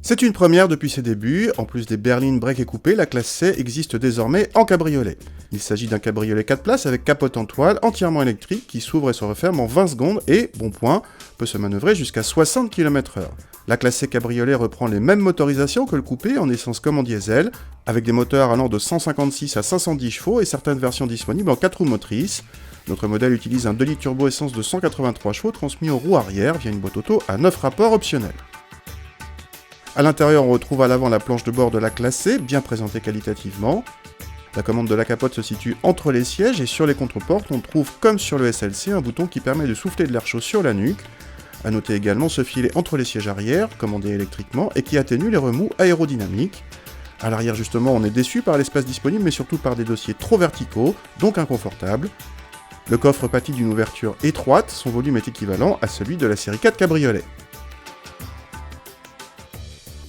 C'est une première depuis ses débuts, en plus des berlines break et coupé, la classe C existe désormais en cabriolet. Il s'agit d'un cabriolet 4 places avec capote en toile entièrement électrique qui s'ouvre et se referme en 20 secondes et, bon point, peut se manœuvrer jusqu'à 60 km/h. La classe C cabriolet reprend les mêmes motorisations que le coupé en essence comme en diesel, avec des moteurs allant de 156 à 510 chevaux et certaines versions disponibles en 4 roues motrices. Notre modèle utilise un 2 litres turbo essence de 183 chevaux transmis aux roues arrière via une boîte auto à 9 rapports optionnels. A l'intérieur, on retrouve à l'avant la planche de bord de la classe C, bien présentée qualitativement. La commande de la capote se situe entre les sièges et sur les contreportes, on trouve comme sur le SLC un bouton qui permet de souffler de l'air chaud sur la nuque. A noter également ce filet entre les sièges arrière, commandé électriquement, et qui atténue les remous aérodynamiques. À l'arrière justement, on est déçu par l'espace disponible, mais surtout par des dossiers trop verticaux, donc inconfortables. Le coffre pâtit d'une ouverture étroite, son volume est équivalent à celui de la série 4 cabriolet.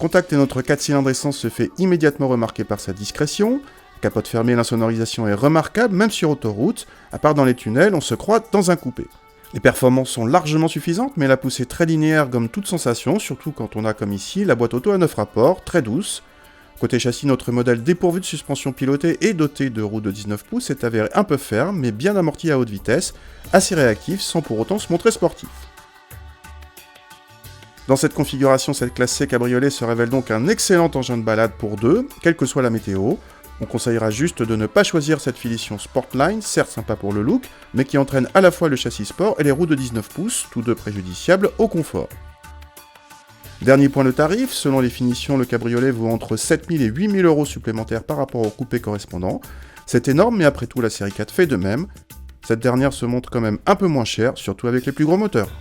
Contacter notre 4 cylindres essence se fait immédiatement remarquer par sa discrétion. Capote fermée, l'insonorisation est remarquable, même sur autoroute. À part dans les tunnels, on se croit dans un coupé. Les performances sont largement suffisantes, mais la poussée très linéaire gomme toute sensation, surtout quand on a comme ici la boîte auto à 9 rapports, très douce. Côté châssis, notre modèle dépourvu de suspension pilotée et doté de roues de 19 pouces s'est avéré un peu ferme, mais bien amorti à haute vitesse, assez réactif sans pour autant se montrer sportif. Dans cette configuration, cette classe C cabriolet se révèle donc un excellent engin de balade pour deux, quelle que soit la météo. On conseillera juste de ne pas choisir cette finition Sportline, certes sympa pour le look, mais qui entraîne à la fois le châssis sport et les roues de 19 pouces, tous deux préjudiciables au confort. Dernier point de tarif, selon les finitions, le cabriolet vaut entre 7 000 et 8 000 euros supplémentaires par rapport au coupé correspondant. C'est énorme, mais après tout la série 4 fait de même. Cette dernière se montre quand même un peu moins chère, surtout avec les plus gros moteurs.